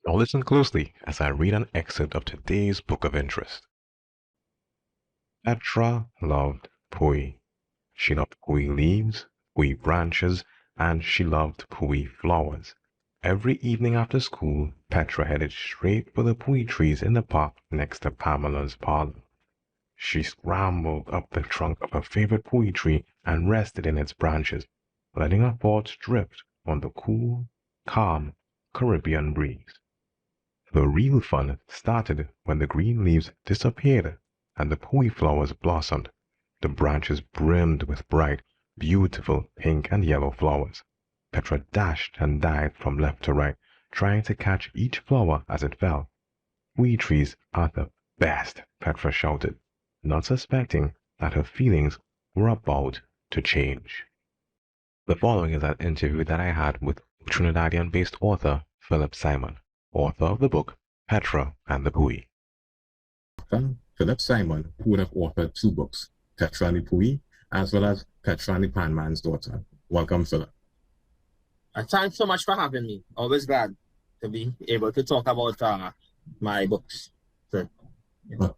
Now listen closely as I read an excerpt of today's book of interest. Petra loved Poui. She loved Poui leaves, Poui branches, and she loved Poui flowers. Every evening after school, Petra headed straight for the Poui trees in the park next to Pamela's parlor. She scrambled up the trunk of her favorite Poui tree and rested in its branches, letting her thoughts drift on the cool, calm Caribbean breeze. The real fun started when the green leaves disappeared and the Poui flowers blossomed. The branches brimmed with bright, beautiful pink and yellow flowers. Petra dashed and dived from left to right, trying to catch each flower as it fell. Poui trees are the best, Petra shouted, not suspecting that her feelings were about to change. The following is an interview that I had with Trinidadian-based author Phillip Simon, author of the book Petra and the Poui. Phillip Simon, who would have authored 2 books, Petra and the Poui, as well as Petra and the Panman's Daughter. Welcome, Phillip. Thanks so much for having me. Always glad to be able to talk about my books. So, yeah.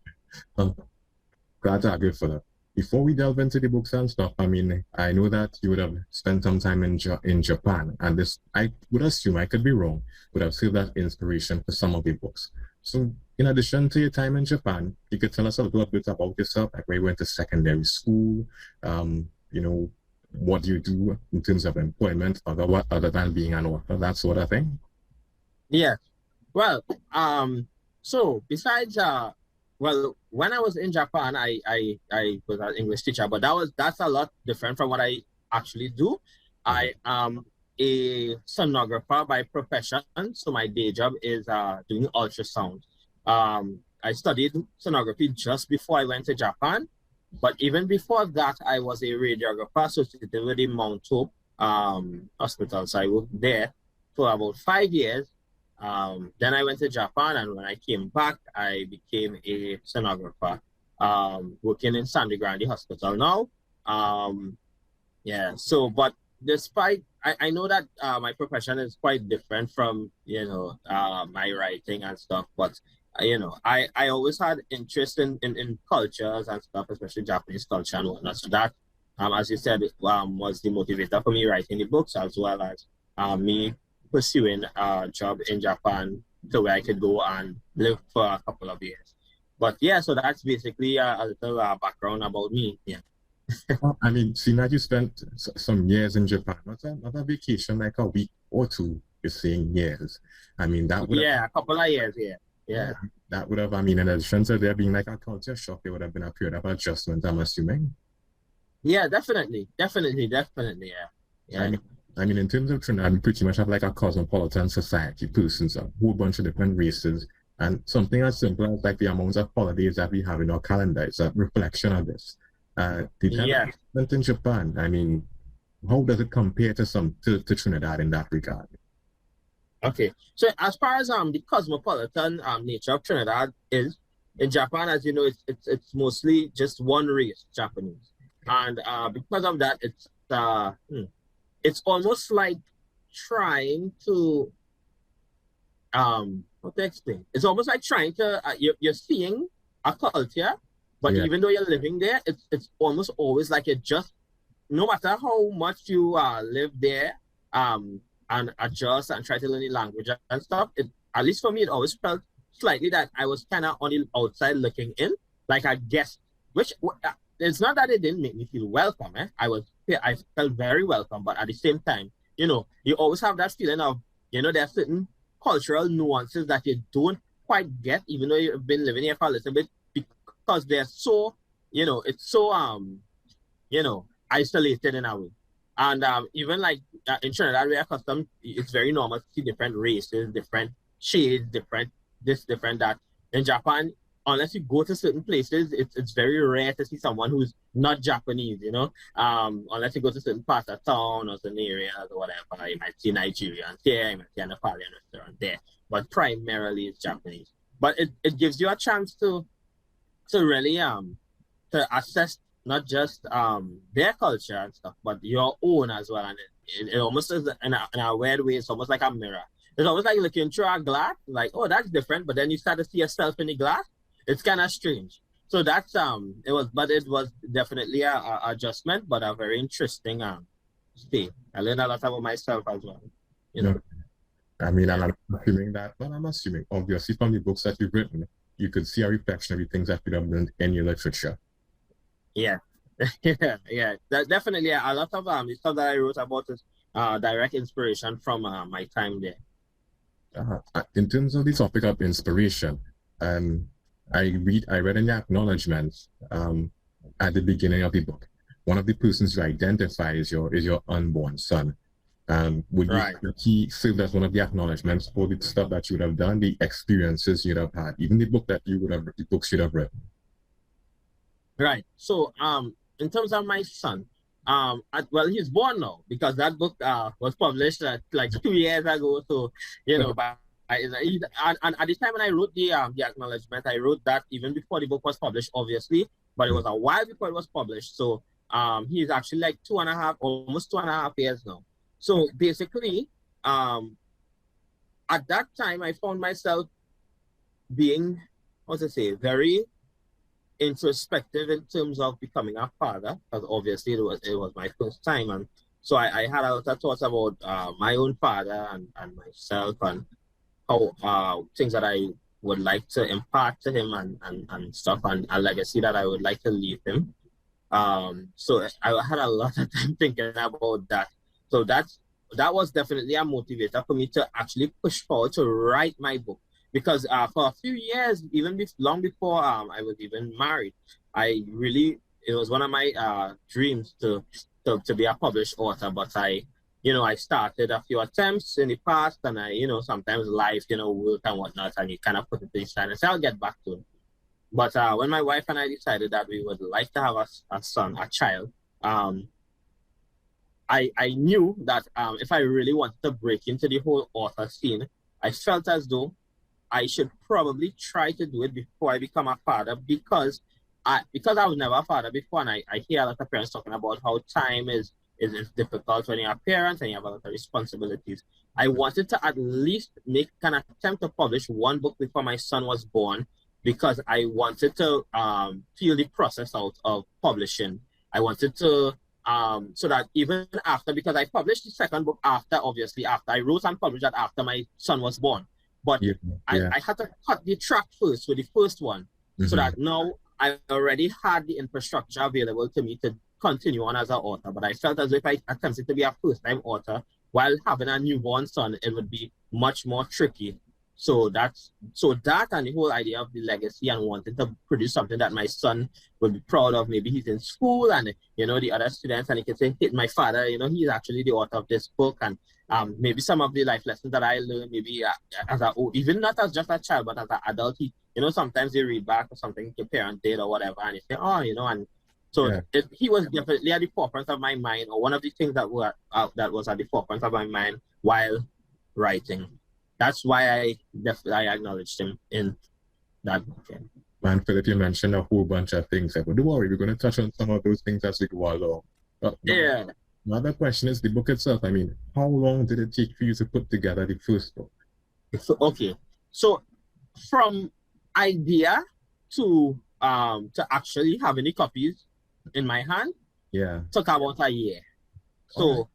Glad to have you, Phillip. Before we delve into the books and stuff, I mean, I know that you would have spent some time in Japan, and this, I would assume, I could be wrong, would have served that inspiration for some of the books. So, in addition to your time in Japan, you could tell us a little bit about yourself, like where you went to secondary school, you know, what do you do in terms of employment, other than being an author, that sort of thing? Yeah. Well, so besides well, when I was in Japan, I was an English teacher, but that's a lot different from what I actually do. I am a sonographer by profession, so my day job is doing ultrasound. I studied sonography just before I went to Japan, but even before that, I was a radiographer associated with the Mount Hope hospital. So I worked there for about 5 years. Then I went to Japan, and when I came back, I became a sonographer, working in Sandy Grande Hospital now. Yeah, so, but despite, I know that my profession is quite different from, you know, my writing and stuff, but, you know, I always had interest in cultures and stuff, especially Japanese culture and whatnot. So that, as you said, was the motivator for me writing the books, as well as me pursuing a job in Japan to where I could go and live for a couple of years. But yeah, so that's basically a little background about me. Yeah. I mean, seeing that you spent some years in Japan, not a vacation like a week or 2, you're saying years. I mean, that would a couple of years, yeah. That would have, I mean, in addition to there being like a culture shock, there would have been a period of adjustment, I'm assuming. Yeah, definitely, yeah. I mean, in terms of Trinidad, we pretty much have like a cosmopolitan society, persons, a whole bunch of different races, and something as simple as like the amount of holidays that we have in our calendar is a reflection of this. The time in Japan, I mean, how does it compare to Trinidad in that regard? Okay, so as far as the cosmopolitan nature of Trinidad is, in Japan, as you know, it's mostly just one race, Japanese, and because of that, it's almost like trying to what to explain? It's almost like trying to you're seeing a culture, but even though you're living there, it's almost always like it just, no matter how much you live there and adjust and try to learn the language and stuff, at least for me, it always felt slightly that I was kind of on the outside looking in, like a guest, which it's not that it didn't make me feel welcome. I felt very welcome, but at the same time, you know, you always have that feeling of, you know, there are certain cultural nuances that you don't quite get, even though you've been living here for a little bit, because they're so, you know, it's so, you know, isolated in a way. And even like in Trinidad, we are accustomed, it's very normal to see different races, different shades, different this, different that. In Japan, unless you go to certain places, it's very rare to see someone who's not Japanese, you know. Unless you go to certain parts of town or certain areas or whatever, you might see Nigerians here, you might see a Nepalian restaurant there. but primarily it's Japanese. But it gives you a chance to really to assess not just their culture and stuff, but your own as well. And it almost is in a weird way, it's almost like a mirror. It's almost like looking through a glass, like, oh, that's different, but then you start to see yourself in the glass. It's kind of strange. So that's it was definitely a adjustment, but a very interesting stay. I learned a lot about myself as well. You know. I mean, I'm not assuming that, but I'm assuming obviously from the books that you've written, you could see a reflection of the things that you have learned in your literature. Yeah. yeah. That definitely a lot of the stuff that I wrote about is direct inspiration from my time there. In terms of the topic of inspiration, I read in the acknowledgements at the beginning of the book, one of the persons you identify is your unborn son. Would you say that's one of the acknowledgements for the stuff that you would have done, the experiences you'd have had, even the books you'd have read? Right. So in terms of my son, well, he's born now because that book was published like 2 years ago. So, you know, but and at the time when I wrote the acknowledgement, I wrote that even before the book was published, obviously, but it was a while before it was published. So he's actually like almost 2.5 years now. So basically, at that time, I found myself being, very introspective in terms of becoming a father, because obviously it was my first time, and so I had a lot of thoughts about my own father and myself and how things that I would like to impart to him and stuff, and a legacy that I would like to leave him. So I had a lot of time thinking about that. So that was definitely a motivator for me to actually push forward to write my book. Because for a few years, even long before I was even married, it was one of my dreams to be a published author. But I started a few attempts in the past, and sometimes life, work and whatnot, and you kind of put it to the side and say, I'll get back to it. But when my wife and I decided that we would like to have a son, a child, I knew that if I really wanted to break into the whole author scene, I felt as though I should probably try to do it before I become a father, because I was never a father before, and I hear a lot of parents talking about how time is difficult when you're a parent and you have a lot of responsibilities. I wanted to at least make an attempt to publish one book before my son was born, because I wanted to feel the process out of publishing. I wanted to so that even after, because I published the second book after I wrote and published that after my son was born. But I had to cut the track first with the first one, so that now I already had the infrastructure available to me to continue on as an author. But I felt as if I attempted to be a first-time author while having a newborn son, it would be much more tricky. So that and the whole idea of the legacy and wanting to produce something that my son would be proud of. Maybe he's in school and the other students, and he can say, "Hey, my father, he's actually the author of this book." And maybe some of the life lessons that I learned, maybe even not as just a child, but as an adult, sometimes you read back or something your parent did or whatever, and you say, "Oh, and." So he was definitely at the forefront of my mind, or one of the things that was at the forefront of my mind while writing. That's why I acknowledged him in that book. Man, Philip, you mentioned a whole bunch of things. But don't worry, we're going to touch on some of those things as we go along. Another question is the book itself. I mean, how long did it take for you to put together the first book? So from idea to actually having the copies in my hand, took about a year. So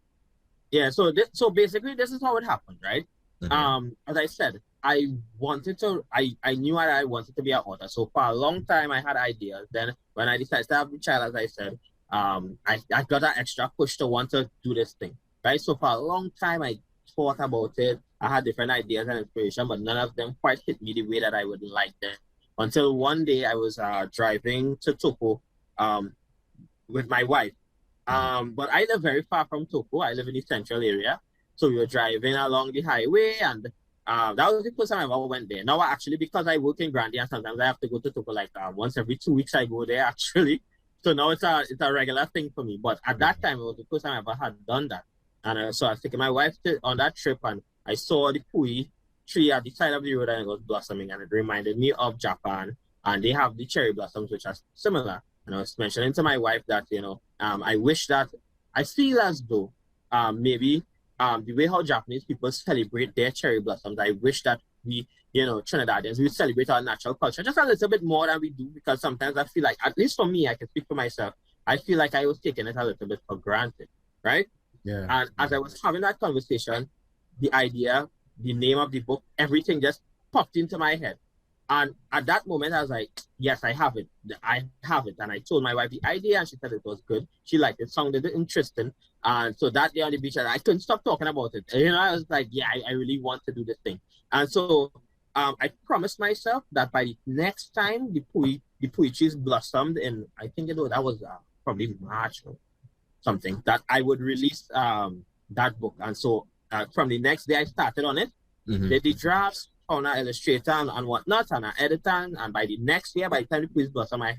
basically this is how it happened, right? As I said, I knew that I wanted to be an author. So for a long time I had ideas. Then when I decided to have the child, as I said, I got an extra push to want to do this thing, right? So for a long time I thought about it. I had different ideas and inspiration, but none of them quite hit me the way that I would like them. Until one day I was driving to Toko with my wife. But I live very far from Toko. I live in the central area. So we were driving along the highway, and that was the first time I ever went there. Now, actually, because I work in Grandy, and sometimes I have to go to Toko like once every 2 weeks. I go there actually. So now it's a regular thing for me. But at that time, it was the first time I ever had done that. And so I was taking my wife on that trip, and I saw the Poui tree at the side of the road and it was blossoming, and it reminded me of Japan, and they have the cherry blossoms which are similar. And I was mentioning to my wife that I wish that I feel as though maybe the way how Japanese people celebrate their cherry blossoms, I wish that we, Trinidadians, we celebrate our natural culture just a little bit more than we do, because sometimes I feel like, at least for me, I can speak for myself, I feel like I was taking it a little bit for granted, right? Yeah. And as I was having that conversation, the idea, the name of the book, everything just popped into my head. And at that moment, I was like, yes, I have it. I have it. And I told my wife the idea, and she said it was good. She liked it, sounded interesting. And so that day on the beach, I couldn't stop talking about it. I was like, yeah, I really want to do this thing. And so I promised myself that by the next time the Poui trees blossomed in, I think that was probably March or something, that I would release that book. And so from the next day, I started on it. Did the drafts, on an illustrator and whatnot, and an editor, and by the next year, by the time the quiz blossom, I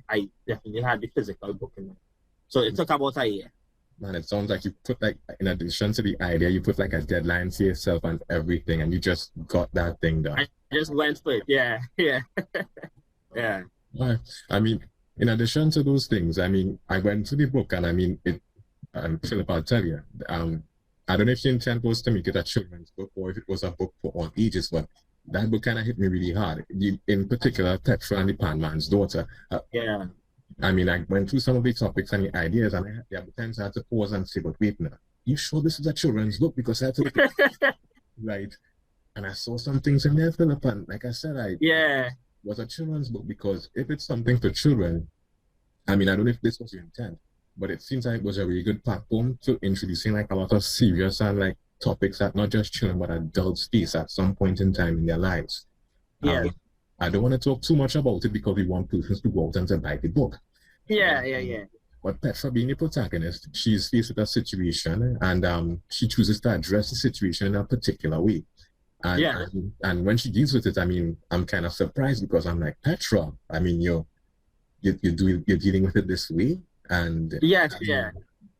definitely had the physical book in there. So it took about a year. Man, it sounds like you put, like, in addition to the idea, you put like a deadline for yourself and everything, and you just got that thing done. I just went for it. Yeah. Yeah. I mean, in addition to those things, I mean, I went through the book, and I mean, Phillip, I'll tell you, I don't know if the intent was to make it a children's book or if it was a book for all ages, but that book kind of hit me really hard. In particular, Petra and the Pan Man's daughter. Yeah. I mean, I went through some of the topics and the ideas, and there were times I had to pause and say, but wait now, you sure this is a children's book? Because I had to look at right. And I saw some things in there, Phillip, and like I said, it was a children's book, because if it's something for children, I mean, I don't know if this was your intent, but it seems like it was a really good platform to introducing like a lot of serious and like topics that not just children but adults face at some point in time in their lives. Yeah. I don't want to talk too much about it because we want persons to go out and to buy the book. Yeah. But Petra, being the protagonist, she's faced with a situation, and she chooses to address the situation in a particular way. And when she deals with it, I mean, I'm kind of surprised, because I'm like, Petra, I mean, you're dealing with it this way, and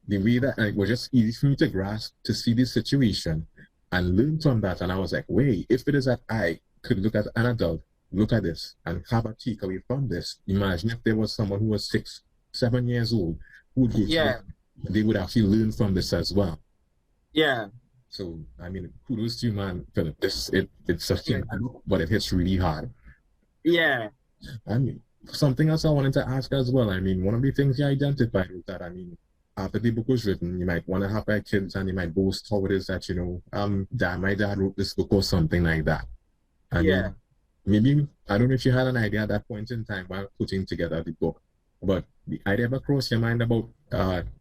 the way that it was just easy for me to grasp, to see this situation and learn from that. And I was like, wait, if it is that I could look at an adult, look at this and have a takeaway from this, imagine if there was someone who was 6, 7 years old who would go they would actually learn from this as well. Yeah. So, I mean, kudos to you, man, Phillip. It's a thing, but it hits really hard. Yeah. I mean, something else I wanted to ask as well. I mean, one of the things you identified was that, I mean, after the book was written, you might want to have your kids and you might boast how it is that, my dad wrote this book or something like that. And maybe, I don't know if you had an idea at that point in time while putting together the book, but the idea ever crossed your mind about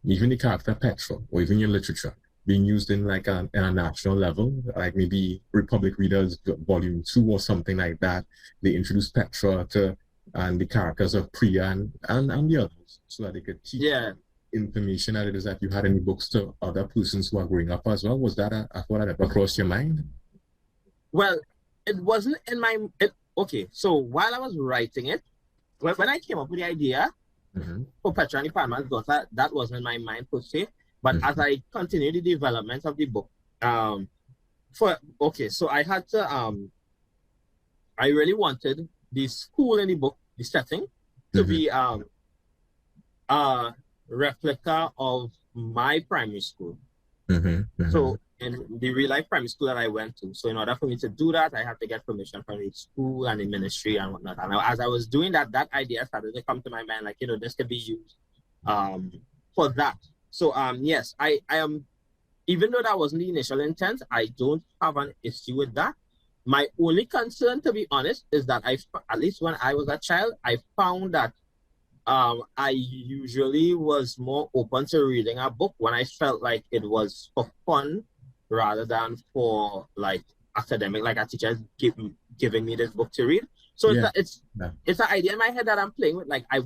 even the character Petra, or even your literature, being used in like a national level, like maybe Republic Readers Volume 2 or something like that. They introduced Petra and the characters of Priya and the others, so that they could teach information that it is that you had in the books to other persons who are growing up as well. Was that a thought that ever crossed your mind? Well, it wasn't in my... okay, so while I was writing it, when I came up with the idea for Petra and the Pan Man's daughter, that wasn't in my mind per se. But as I continued the development of the book, so I had to, I really wanted the school in the book, the setting, to be a replica of my primary school. So in the real life primary school that I went to, so in order for me to do that, I had to get permission from the school and the ministry and whatnot. And as I was doing that, that idea started to come to my mind, like, this could be used for that. So yes, I am, even though that wasn't the initial intent, I don't have an issue with that. My only concern, to be honest, is that at least when I was a child, I found that I usually was more open to reading a book when I felt like it was for fun rather than for like academic, like a teacher giving me this book to read. So it's an idea in my head that I'm playing with. Like I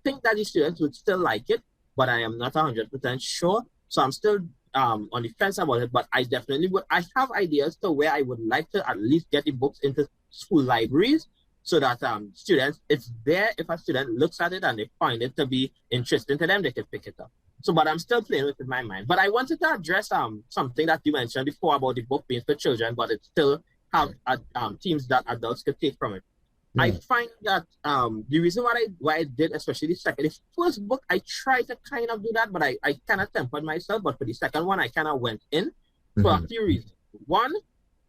think that the students would still like it, but I am not 100% sure. So I'm still on the fence about it, but I definitely would. I have ideas to where I would like to at least get the books into school libraries so that students, it's there. If a student looks at it and they find it to be interesting to them, they can pick it up. So, but I'm still playing with it in my mind. But I wanted to address something that you mentioned before about the book being for children, but it's still have themes that adults could take from it. Yeah. I find that the reason why I did, especially the first book, I tried to kind of do that, but I kind of tempered myself. But for the second one, I kind of went in for a few reasons. One,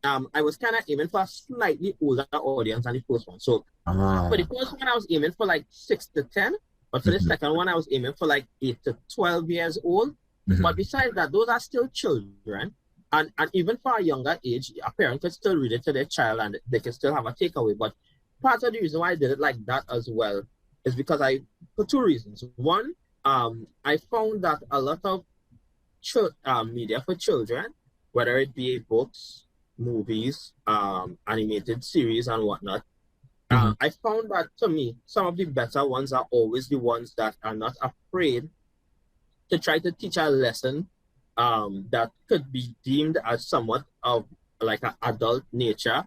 I was kind of aiming for a slightly older audience than the first one. So for the first one, I was aiming for like 6 to 10, but for the second one, I was aiming for like 8 to 12 years old. But besides that, those are still children. And even for a younger age, a parent could still read it to their child and they can still have a takeaway. But part of the reason why I did it like that as well is because for two reasons. One, I found that a lot of media for children, whether it be books, movies, animated series and whatnot, I found that to me, some of the better ones are always the ones that are not afraid to try to teach a lesson that could be deemed as somewhat of like an adult nature,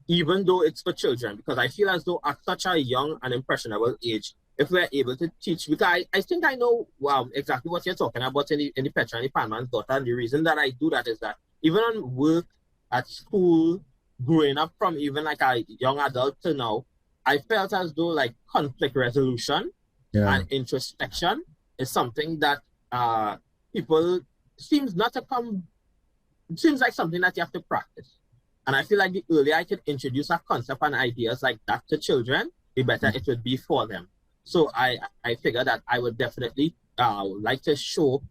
even though it's for children, because I feel as though at such a young and impressionable age, if we're able to teach, because I think I know exactly what you're talking about in the Petra and the Panman's Daughter, and the reason that I do that is that even on work, at school, growing up from even like a young adult to now, I felt as though like conflict resolution and introspection is something that people seems like something that you have to practice. And I feel like the earlier I could introduce a concept and ideas like that to children, the better it would be for them. So I figure that I would definitely like to show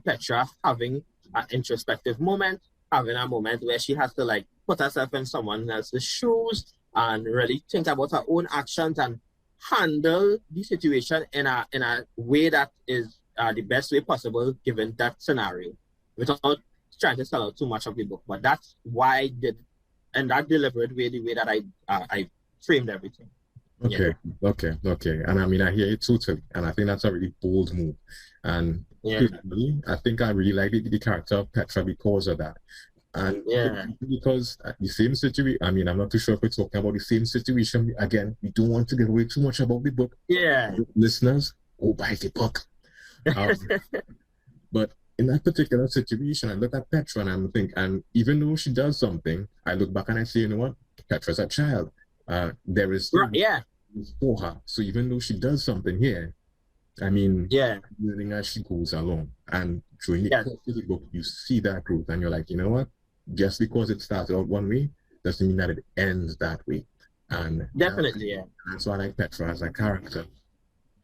Petra having an introspective moment, having a moment where she has to like put herself in someone else's shoes and really think about her own actions and handle the situation in a way that is the best way possible given that scenario, without trying to sell out too much of the book. But that's why I did, and that deliberate way, the way that I framed everything. Okay. And I mean, I hear it totally, and I think that's a really bold move. And personally, I think I really like the character of Petra because of that. And because the same situation, I mean, I'm not too sure if we're talking about the same situation. Again, we don't want to give away too much about the book. Listeners, go buy the book. But in that particular situation, I look at Petra and I'm thinking, and even though she does something, I look back and I say, you know what, Petra's a child. There is for her. So even though she does something here, I mean, learning as she goes along, and during the course of the book, you see that growth, and you're like, you know what? Just because it starts out one way doesn't mean that it ends that way. And definitely, that's why I like Petra as a character.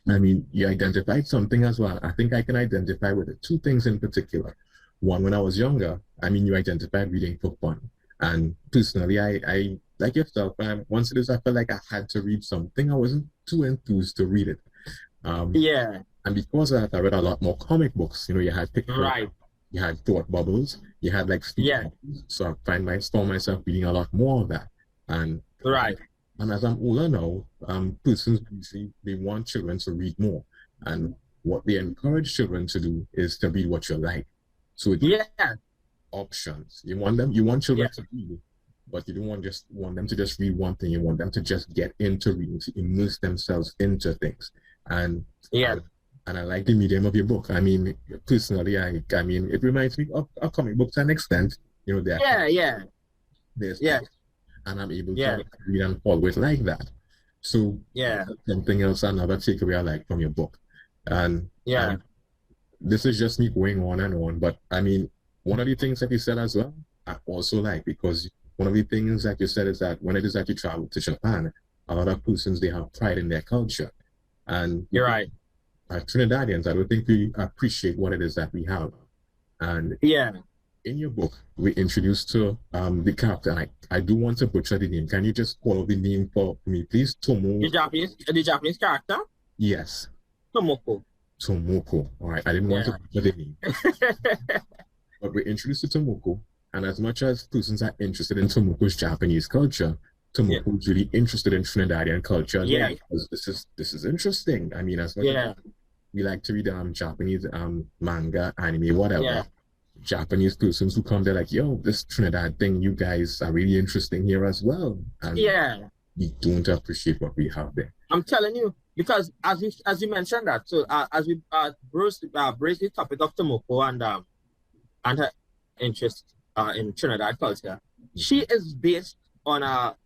I mean, you identified something as well. I think I can identify with it. Two things in particular. One, when I was younger, I mean, you identified reading for fun. And personally, I like yourself, once it is, I felt like I had to read something. I wasn't too enthused to read it. And because of that, I read a lot more comic books. You know, you had pictures, you had thought bubbles, you had like so I found myself reading a lot more of that. And and as I'm older now, persons usually they want children to read more, and what they encourage children to do is to read what you like. So options. You want children to read, but you don't want them to just read one thing. You want them to just get into reading, to immerse themselves into things. And and I like the medium of your book. I mean, personally, I mean, it reminds me of comic books to an extent. You know, and I'm able to read and follow it like that. So something else, another takeaway I like from your book. And this is just me going on and on, but I mean, one of the things that you said as well, I also like, because one of the things that you said is that when it is that you travel to Japan, a lot of persons, they have pride in their culture. And you're right. Trinidadians, I don't think we appreciate what it is that we have. And in your book, we introduced to the character, and I do want to butcher the name. Can you just call out the name for me, please? The Japanese character? Yes. Tomoko. All right, I didn't want to butcher the name. But we're introduced to Tomoko, and as much as persons are interested in Tomoko's Japanese culture, Tomoko is really interested in Trinidadian culture. Because this is interesting. I mean, as much as we like to read Japanese manga, anime, whatever. Japanese persons who come, they're like, yo, this Trinidad thing, you guys are really interesting here as well. And we don't appreciate what we have there. I'm telling you, because as you mentioned that, so as we broach the topic of Tomoko and her interest in Trinidad culture, She is based on a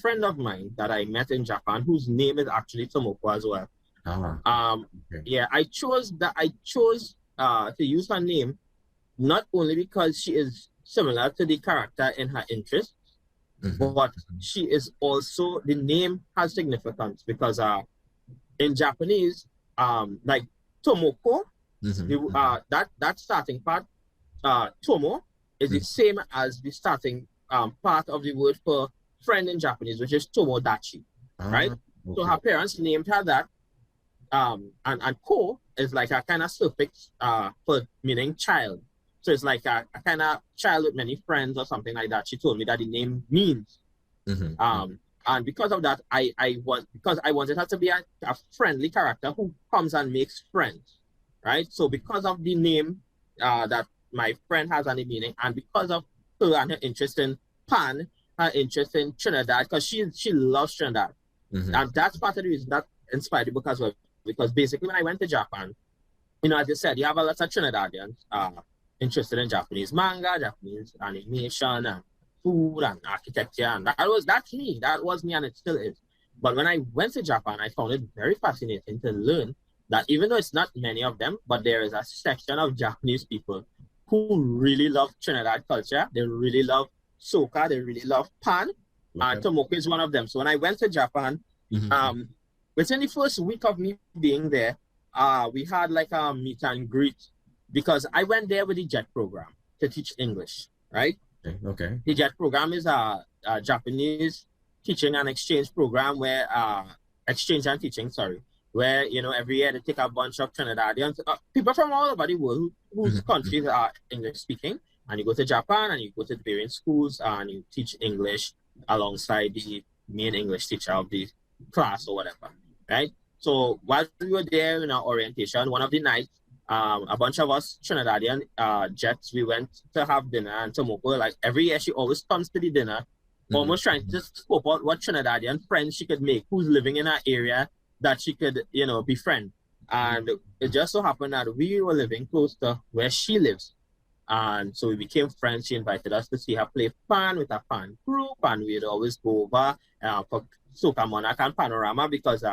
friend of mine that I met in Japan, whose name is actually Tomoko as well. Okay. Yeah, I chose to use her name not only because she is similar to the character in her interests, but she is also, the name has significance because in Japanese, like Tomoko, that starting part, Tomo, is the same as the starting part of the word for friend in Japanese, which is Tomodachi, right? Okay. So her parents named her that. And ko is like a kind of suffix for meaning child. So it's like a kind of child with many friends or something like that. She told me that the name means. And because of that, I wanted her to be a friendly character who comes and makes friends, right? So because of the name that my friend has and the meaning, and because of her and her interest in Pan, her interest in Trinidad, because she loves Trinidad. And that's part of the reason that inspired the book as well. Because basically when I went to Japan, as you said, you have a lot of Trinidadians interested in Japanese manga, Japanese animation, and food and architecture, and that's me. That was me, and it still is. But when I went to Japan, I found it very fascinating to learn that even though it's not many of them, but there is a section of Japanese people who really love Trinidad culture. They really love soca. They really love Pan. And Tomoko is one of them. So when I went to Japan, within the first week of me being there, we had like a meet and greet because I went there with the JET program to teach English, right? Okay. The JET program is a Japanese teaching and exchange program where where every year they take a bunch of Trinidadians, people from all over the world whose countries are English speaking, and you go to Japan and you go to the various schools and you teach English alongside the main English teacher of the class or whatever, right? So while we were there in our orientation, one of the nights, a bunch of us Trinidadian Jets, we went to have dinner, and Tomoko, like every year, she always comes to the dinner, almost trying to scope out what Trinidadian friends she could make, who's living in her area that she could, befriend. And it just so happened that we were living close to where she lives. And so we became friends. She invited us to see her play Pan with a Pan group, and we'd always go over for Soca Monarch and Panorama because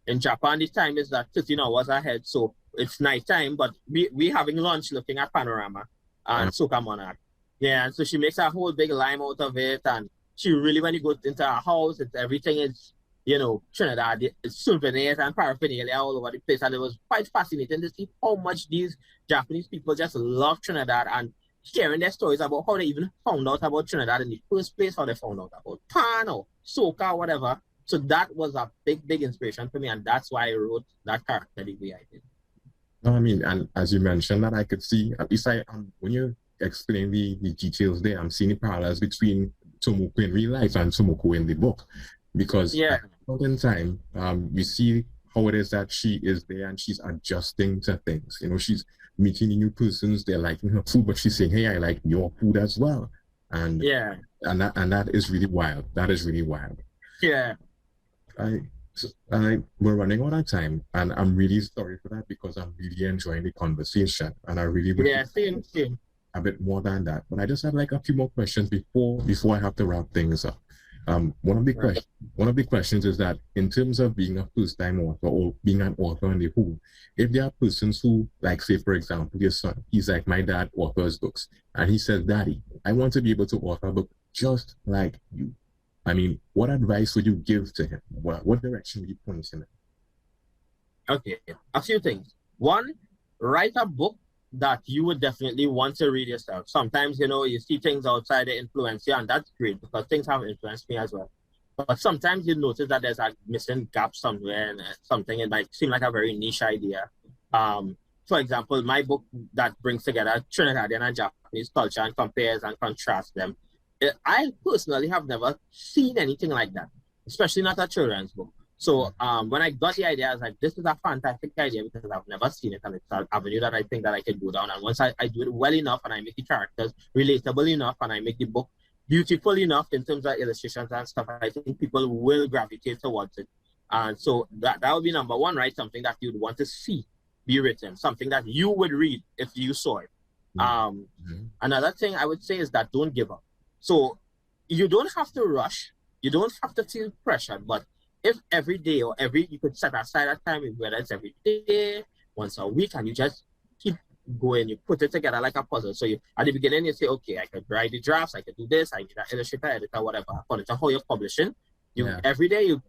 in Japan the time is 13 hours ahead, so it's nighttime, but we having lunch looking at Panorama and Soca Monarch. Yeah, and so she makes a whole big lime out of it, and she really, when you go into her house, everything is Trinidad, it's souvenirs and paraphernalia all over the place, and it was quite fascinating to see how much these Japanese people just love Trinidad and sharing their stories about how they even found out about Trinidad in the first place, how they found out about Pan or Soca or whatever. So that was a big inspiration for me, and that's why I wrote that character the way I did. No, I mean, and as you mentioned that, I could see, at least when you explain the details there, I'm seeing the parallels between Tomoko in real life and Tomoko in the book. Because at a time, you see how it is that she is there and she's adjusting to things. She's meeting new persons, they're liking her food, but she's saying, hey, I like your food as well. And that is really wild. That is really wild. Yeah. We're running out of time, and I'm really sorry for that because I'm really enjoying the conversation, and I really would same. a bit more than that. But I just have like a few more questions before I have to wrap things up. One of the questions is that in terms of being a first-time author or being an author on the whole, if there are persons who, like, say, for example, your son, he's like, my dad authors books, and he says, Daddy, I want to be able to author a book just like you. I mean, what advice would you give to him? What direction would you point him in? Okay, a few things. One, write a book that you would definitely want to read yourself. Sometimes, you see things outside that influence you, and that's great because things have influenced me as well. But sometimes you notice that there's a missing gap somewhere and something, it might seem like a very niche idea. For example, my book that brings together Trinidadian and Japanese culture and compares and contrasts them. I personally have never seen anything like that, especially not a children's book. So when I got the idea, I was like, this is a fantastic idea because I've never seen it, and it's an avenue that I think that I can go down. And once I do it well enough and I make the characters relatable enough and I make the book beautiful enough in terms of illustrations and stuff, I think people will gravitate towards it. And so that would be number one, right? Something that you'd want to see be written, something that you would read if you saw it. Another thing I would say is that don't give up. So you don't have to rush. You don't have to feel pressured. But if every day or you could set aside a time, whether it's every day, once a week, and you just keep going, you put it together like a puzzle. So at the beginning, you say, okay, I could write the drafts, I could do this, I need an illustrator, editor, whatever, according to how you're publishing. Every day, you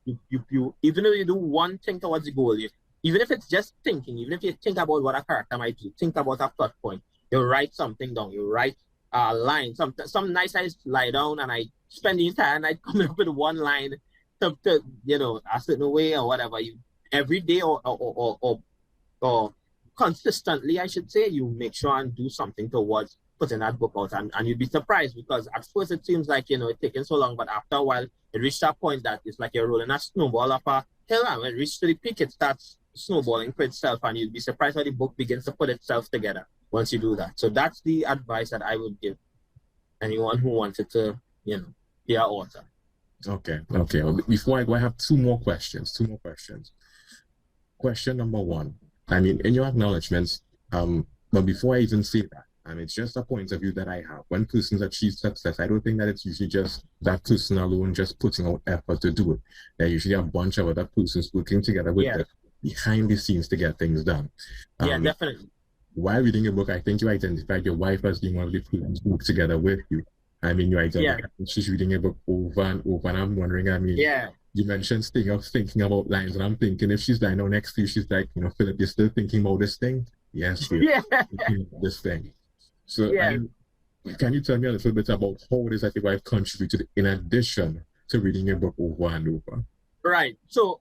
even though you do one thing towards the goal, even if it's just thinking, even if you think about what a character might do, think about a plot point, you write something down, you write a line. Some nights I lie down and I spend the entire night coming up with one line to a certain way or whatever. You every day or consistently, I should say, you make sure and do something towards putting that book out, and you'd be surprised, because at first it seems like it's taking so long, but after a while it reached that point that it's like you're rolling a snowball up a hill, and when it reaches to the peak, it starts snowballing for itself, and you'd be surprised how the book begins to put itself together once you do that. So that's the advice that I would give anyone who wanted to, be an author. Okay. Before I go, I have two more questions. Question number one. I mean, in your acknowledgements, but before I even say that, it's just a point of view that I have. When persons achieve success, I don't think that it's usually just that person alone just putting out effort to do it. There are usually a bunch of other persons working together with them behind the scenes to get things done. Definitely. While reading a book, I think you identified your wife as being one of the persons who work together with you. You identified she's reading a book over and over, and I'm wondering, you mentioned thinking about lines, and I'm thinking if she's lying down next to you, she's like, Philip, you're still thinking about this thing? Yes, thinking about this thing. So can you tell me a little bit about how it is that your wife contributed in addition to reading a book over and over? Right. So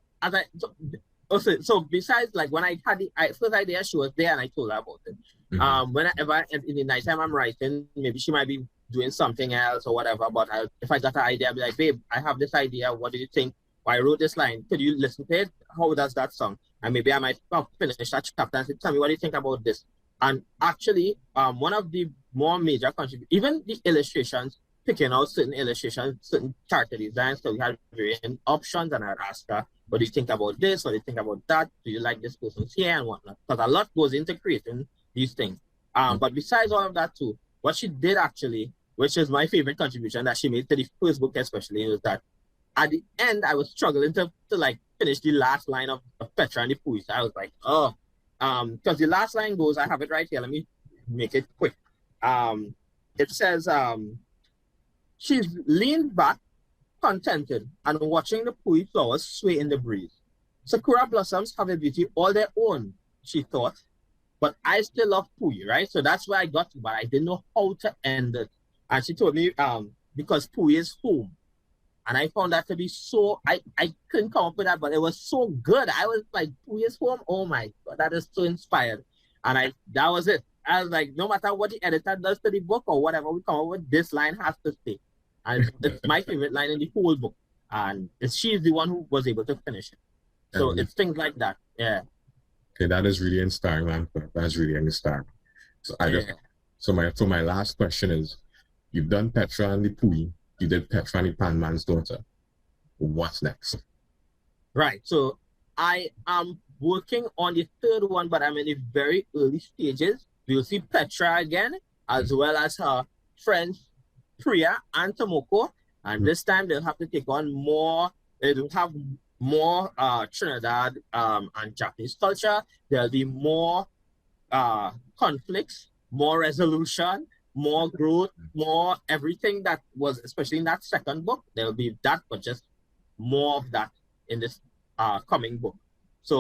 so besides, like, when I had the first idea, she was there and I told her about it. Mm-hmm. Whenever in the nighttime I'm writing, maybe she might be doing something else or whatever, but if I got an idea, I'd be like, babe, I have this idea. What do you think? I wrote this line. Could you listen to it? How does that sound? And maybe I might finish that chapter and say, tell me, what do you think about this? And actually, one of the more major contributors, even the illustrations, picking out certain illustrations, certain character designs, so we had varying options, and I'd ask her, what do you think about this? What do you think about that? Do you like this person's here and whatnot? Because a lot goes into creating these things. But besides all of that too, what she did actually, which is my favorite contribution that she made to the first book especially, was that at the end, I was struggling to like finish the last line of Petra and the Poui. So I was like, because the last line goes, I have it right here. Let me make it quick. It says, she's leaned back, contented, and watching the Poui flowers sway in the breeze. Sakura blossoms have a beauty all their own, she thought, but I still love Poui, right? So that's where I got to, but I didn't know how to end it. And she told me, because Poui is home. And I found that to be so, I couldn't come up with that, but it was so good. I was like, Poui is home? Oh my God, that is so inspired. And that was it. I was like, no matter what the editor does to the book or whatever we come up with, this line has to stay. And it's my favorite line in the whole book. And she's the one who was able to finish it. So it's things like that. Yeah. Okay, that is really inspiring, man. That's really inspiring. So my last question is, you've done Petra and the Poui. You did Petra and the Pan Man's Daughter. What's next? Right. So I am working on the third one, but I'm in the very early stages. You'll see Petra again, as well as her friends Priya and Tomoko. And this time they'll have to take on more. They'll have more Trinidad and Japanese culture. There'll be more conflicts, more resolution, more growth, more everything that was, especially in that second book. There'll be that, but just more of that in this coming book. So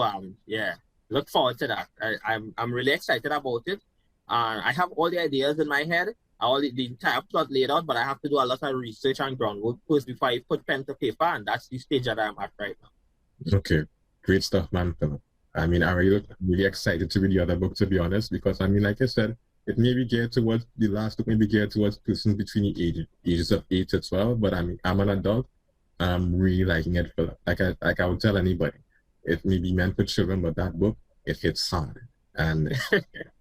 look forward to that. I'm really excited about it. I have all the ideas in my head, all the entire plot laid out, but I have to do a lot of research and groundwork first before I put pen to paper, and that's the stage that I'm at right now. Okay, great stuff, man. I'm really excited to read the other book, to be honest, because like I said, it may be geared towards the last book, may be geared towards persons between the ages of 8 to 12, but I'm an adult. I'm really liking it. Like I would tell anybody, it may be meant for children, but that book, it hits hard. And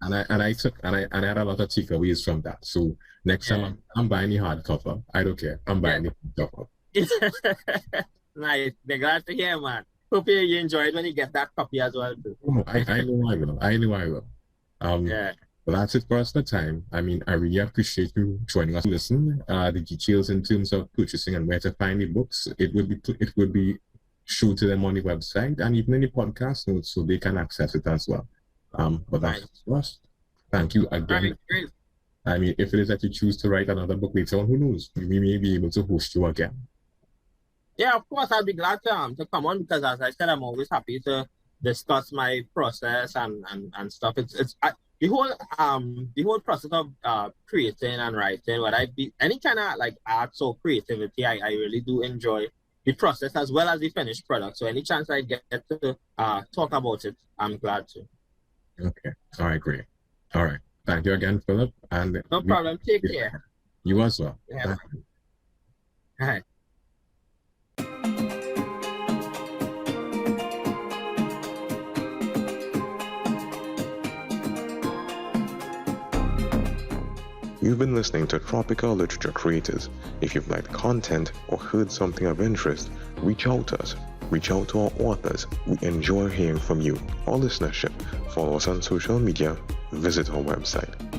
I had a lot of takeaways from that. So next time I'm buying the hardcover. I don't care. I'm buying the hardcover. Nice. They're glad to hear, man. Hope you enjoy it when you get that copy as well too. I know I will. Well, that's it for us for time. I mean, I really appreciate you joining us to listen. The details in terms of purchasing and where to find the books, it would be shown to them on the website and even in the podcast notes, so they can access it as well. But that's us. Thank you again. Right, great. I mean, if it is that you choose to write another book later on, who knows? We may be able to host you again. Yeah, of course, I'll be glad to come on, because as I said, I'm always happy to discuss my process and stuff. The whole process of creating and writing, what any kind of like arts or creativity, I really do enjoy the process as well as the finished product. So any chance I get to talk about it, I'm glad to. Okay. All right, great. All right. Thank you again, Philip. And no problem. Take care. You as well. Yeah. All right. You've been listening to Tropical Literature Creators. If you've liked content or heard something of interest, reach out to us. Reach out to our authors. We enjoy hearing from you. Our listenership. Follow us on social media. Visit our website.